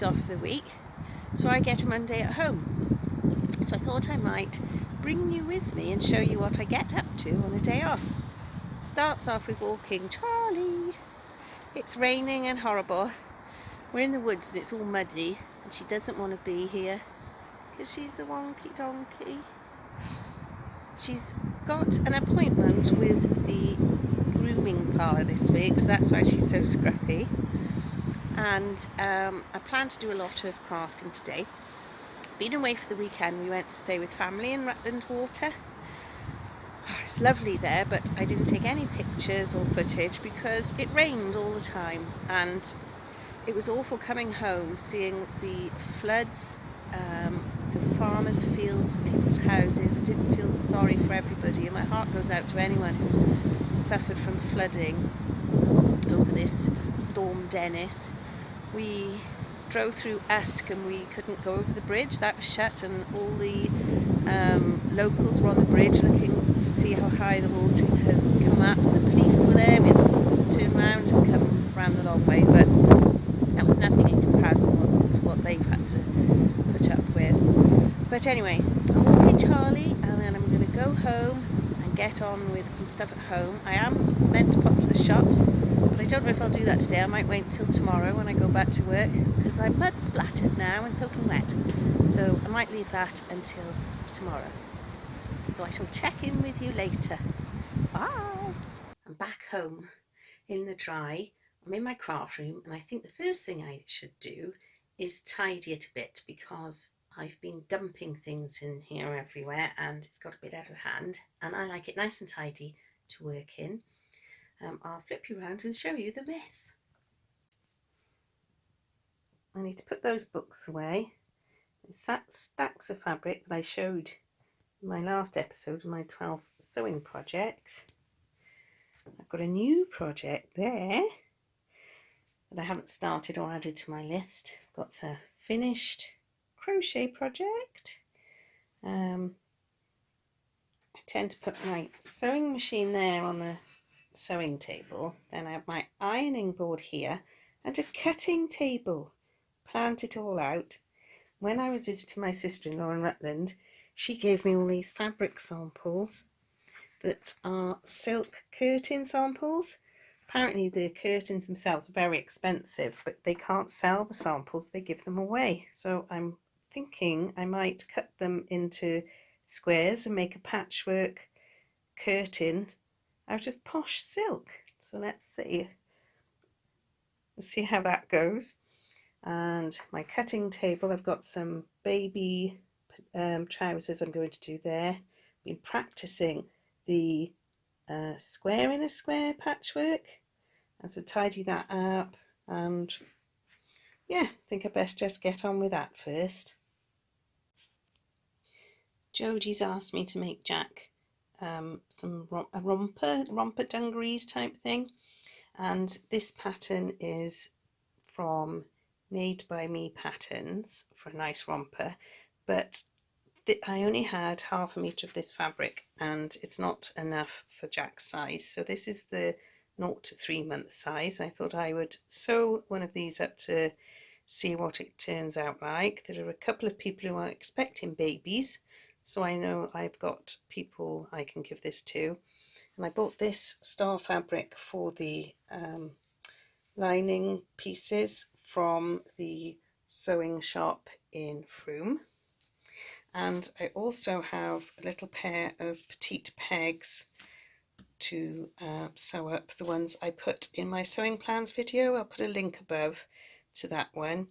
she's off the week, so I get a Monday at home. So I thought I might bring you with me and show you what I get up to on a day off. Starts off with walking Charlie. It's raining and horrible. We're in the woods and it's all muddy, and she doesn't want to be here because she's a wonky donkey. She's got an appointment with the grooming parlour this week, so that's why she's so scruffy. And I plan to do a lot of crafting today. Been away for the weekend. We went to stay with family in Rutland Water. It's lovely there, but I didn't take any pictures or footage because it rained all the time, and it was awful coming home, seeing the floods, the farmers' fields and people's houses. I didn't feel sorry for everybody, and my heart goes out to anyone who's suffered from flooding over this storm Dennis. We drove through Usk and we couldn't go over the bridge, that was shut, and all the locals were on the bridge looking to see how high the water had come up. The police were there, we had to turn around and come round the long way, but that was nothing in comparison to what they've had to put up with. But anyway, I'm walking Charlie, and then I'm going to go home and get on with some stuff at home. I am meant to pop to the shops, but I don't know if I'll do that today. I might wait until tomorrow when I go back to work, because I'm mud splattered now and soaking wet, so I might leave that until tomorrow. So I shall check in with you later. Bye! I'm back home in the dry. I'm in my craft room, and I think the first thing I should do is tidy it a bit, because I've been dumping things in here everywhere and it's got a bit out of hand, and I like it nice and tidy to work in. I'll flip you around and show you the mess. I need to put those books away. There's stacks of fabric that I showed in my last episode of my 12 sewing projects. I've got a new project there that I haven't started or added to my list. I've got a finished crochet project. I tend to put my sewing machine there on the sewing table. Then I have my ironing board here and a cutting table. Planned it all out. When I was visiting my sister-in-law in Rutland, she gave me all these fabric samples that are silk curtain samples. Apparently the curtains themselves are very expensive, but they can't sell the samples, they give them away. So I'm thinking I might cut them into squares and make a patchwork curtain out of posh silk. So let's see how that goes. And my cutting table, I've got some baby trousers I'm going to do there. Been practicing the square in a square patchwork, and so tidy that up, and yeah, I think I best just get on with that first. Jodie's asked me to make Jack some romper dungarees type thing, and this pattern is from Madebymepatterns for a nice romper, but I only had half a metre of this fabric and it's not enough for Jack's size, so this is the 0 to 3 month size. I thought I would sew one of these up to see what it turns out like. There are a couple of people who are expecting babies, so I know I've got people I can give this to. And I bought this star fabric for the lining pieces from the sewing shop in Frome. And I also have a little pair of Petite Pegs to sew up, the ones I put in my sewing plans video. I'll put a link above to that one,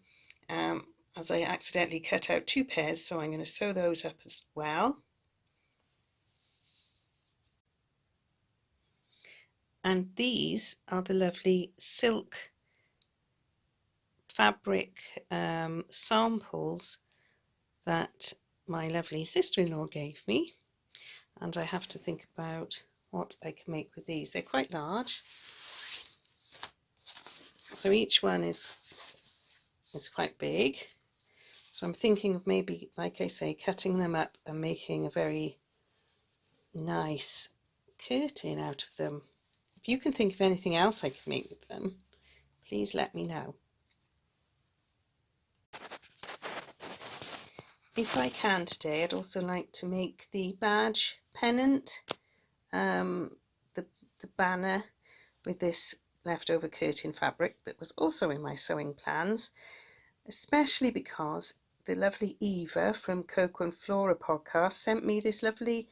as I accidentally cut out 2 pairs, so I'm going to sew those up as well. And these are the lovely silk fabric samples that my lovely sister-in-law gave me, and I have to think about what I can make with these. They're quite large, so each one is quite big, so I'm thinking of maybe, like I say, cutting them up and making a very nice curtain out of them. If you can think of anything else I could make with them, please let me know. if I can today, I'd also like to make the badge pennant, the banner with this leftover curtain fabric that was also in my sewing plans, especially because the lovely Eva from Coco and Flora podcast sent me this lovely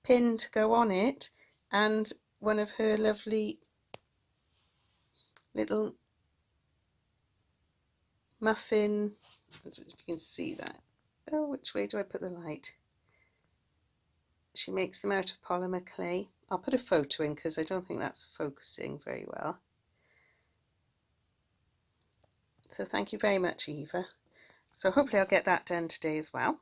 pin to go on it, and one of her lovely little muffin, I don't know if you can see that. Oh, which way do I put the light? She makes them out of polymer clay. I'll put a photo in because I don't think that's focusing very well. So thank you very much, Eva. So hopefully I'll get that done today as well.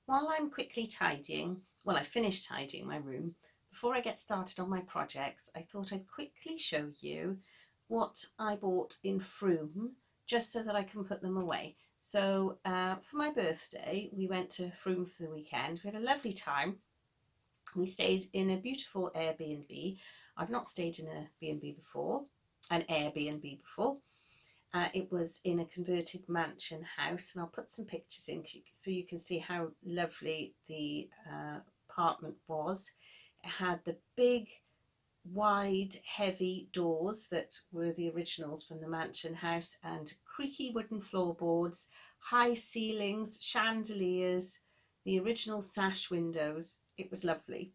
While I'm quickly tidying, well, I finished tidying my room, before I get started on my projects, I thought I'd quickly show you what I bought in Frome, just so that I can put them away. So for my birthday, we went to Frome for the weekend. We had a lovely time. We stayed in a beautiful Airbnb. I've not stayed in a B&B before, an Airbnb before. It was in a converted mansion house, and I'll put some pictures in so you can see how lovely the apartment was. It had the big, wide, heavy doors that were the originals from the mansion house, and creaky wooden floorboards, high ceilings, chandeliers, the original sash windows. It was lovely.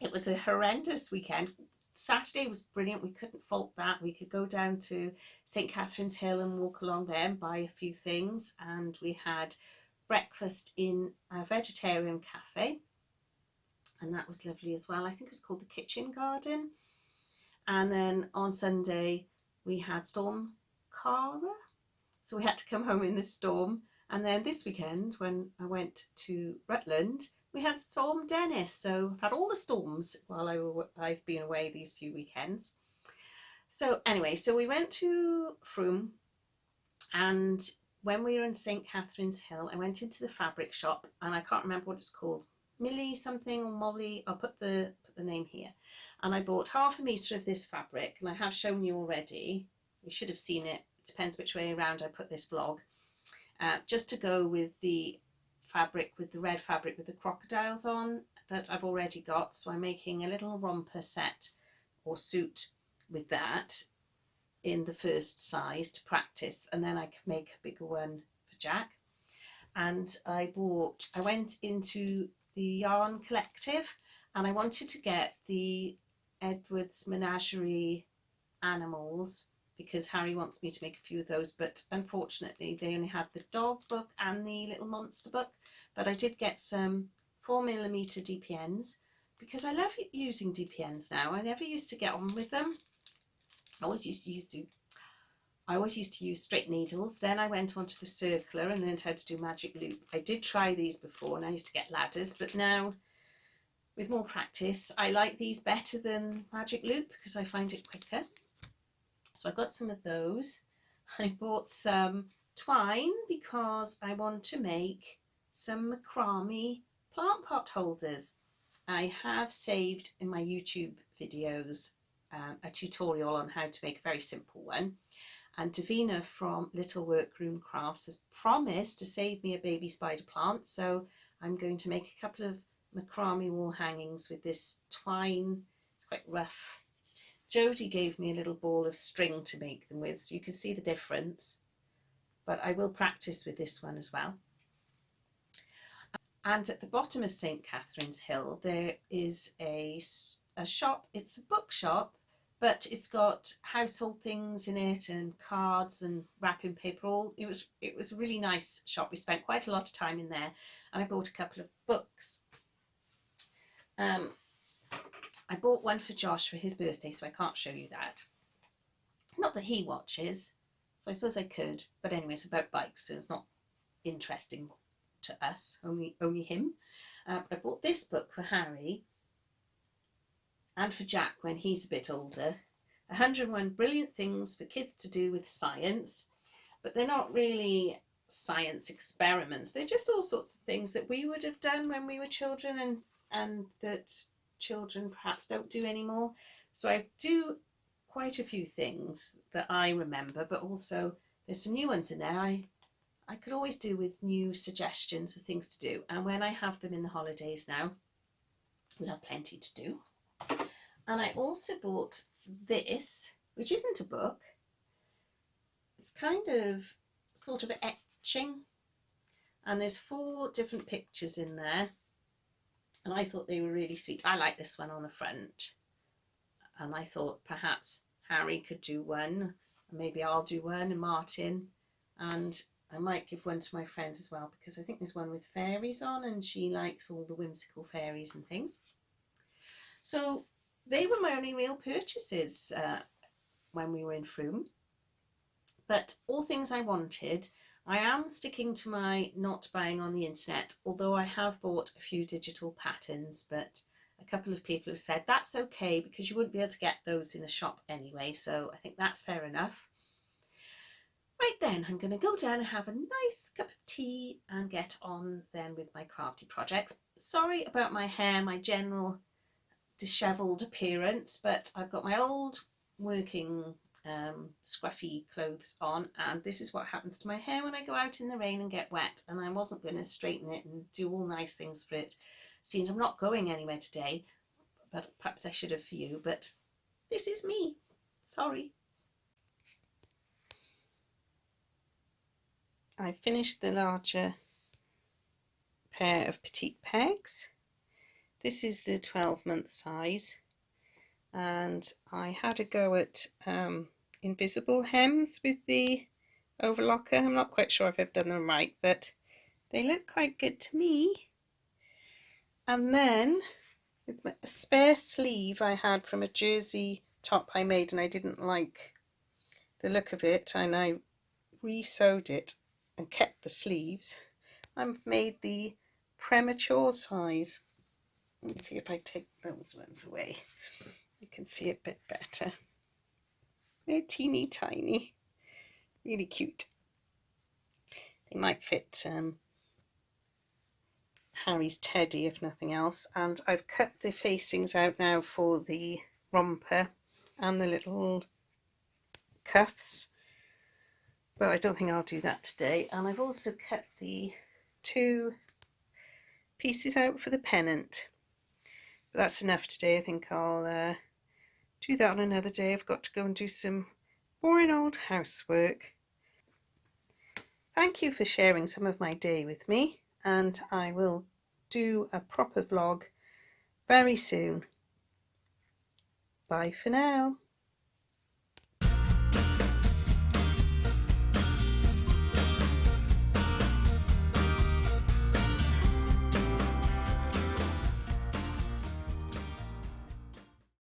It was a horrendous weekend. Saturday was brilliant. We couldn't fault that. We could go down to St Catherine's Hill and walk along there and buy a few things. And we had breakfast in a vegetarian cafe. And that was lovely as well. I think it was called the Kitchen Garden. And then on Sunday, we had Storm Cara. So we had to come home in the storm. And then this weekend, when I went to Rutland, we had Storm Dennis. So I've had all the storms while I've been away these few weekends. So anyway, so we went to Frome, and when we were in St Catherine's Hill, I went into the fabric shop, and I can't remember what it's called, Millie something or Molly. I'll put the name here. And I bought 1/2 metre of this fabric, and I have shown you already. You should have seen it. It depends which way around I put this vlog. Just to go with the fabric, with the red fabric with the crocodiles on that I've already got. So I'm making a little romper set or suit with that in the first size to practice, and then I can make a bigger one for Jack. And I went into the Yarn Collective, and I wanted to get the Edward's Menagerie animals because Harry wants me to make a few of those, but unfortunately they only had the dog book and the little monster book. But I did get some 4mm DPNs because I love using DPNs now. I never used to get on with them. I always used to use straight needles. Then I went on to the circular and learned how to do magic loop. I did try these before, and I used to get ladders, but now with more practice I like these better than magic loop because I find it quicker. So I got some of those. I bought some twine because I want to make some macrame plant pot holders. I have saved in my YouTube videos a tutorial on how to make a very simple one, and Davina from Little Workroom Crafts has promised to save me a baby spider plant, so I'm going to make a couple of macrame wall hangings with this twine. It's quite rough. Jodie gave me a little ball of string to make them with, so you can see the difference, but I will practice with this one as well. And at the bottom of St Catherine's Hill there is a shop. It's a bookshop, but it's got household things in it and cards and wrapping paper. It was a really nice shop. We spent quite a lot of time in there, and I bought a couple of books. I bought one for Josh for his birthday, so I can't show you that. Not that he watches, so I suppose I could, but anyway, it's about bikes, so it's not interesting to us, only him. But I bought this book for Harry and for Jack when he's a bit older. 101 Brilliant Things for Kids to Do with Science, but they're not really science experiments. They're just all sorts of things that we would have done when we were children and that children perhaps don't do anymore. So I do quite a few things that I remember, but also there's some new ones in there. I I could always do with new suggestions of things to do, and when I have them in the holidays now, we'll have plenty to do. And I also bought this, which isn't a book. It's kind of sort of etching, and there's 4 different pictures in there, and I thought they were really sweet. I like this one on the front, and I thought perhaps Harry could do one, and maybe I'll do one, and Martin, and I might give one to my friends as well, because I think there's one with fairies on, and she likes all the whimsical fairies and things. So they were my only real purchases when we were in Frome. But all things I wanted. I am sticking to my not buying on the internet, although I have bought a few digital patterns, but a couple of people have said that's okay because you wouldn't be able to get those in a shop anyway, so I think that's fair enough. Right then, I'm going to go down and have a nice cup of tea and get on then with my crafty projects. Sorry about my hair, my general dishevelled appearance, but I've got my old working scruffy clothes on, and this is what happens to my hair when I go out in the rain and get wet, and I wasn't going to straighten it and do all nice things for it. Seems I'm not going anywhere today, but perhaps I should have for you, but this is me. Sorry. I finished the larger pair of Petite Pegs. This is the 12-month size, and I had a go at invisible hems with the overlocker. I'm not quite sure if I've done them right, but they look quite good to me. And then with a spare sleeve I had from a jersey top I made, and I didn't like the look of it, and I re-sewed it and kept the sleeves. I've made the premature size. Let's see if I take those ones away. You can see it a bit better. They're teeny tiny, really cute. They might fit Harry's teddy if nothing else. And I've cut the facings out now for the romper and the little cuffs, but I don't think I'll do that today. And I've also cut the 2 pieces out for the pennant. But that's enough today. I think I'll do that on another day. I've got to go and do some boring old housework. Thank you for sharing some of my day with me, and I will do a proper vlog very soon. Bye for now.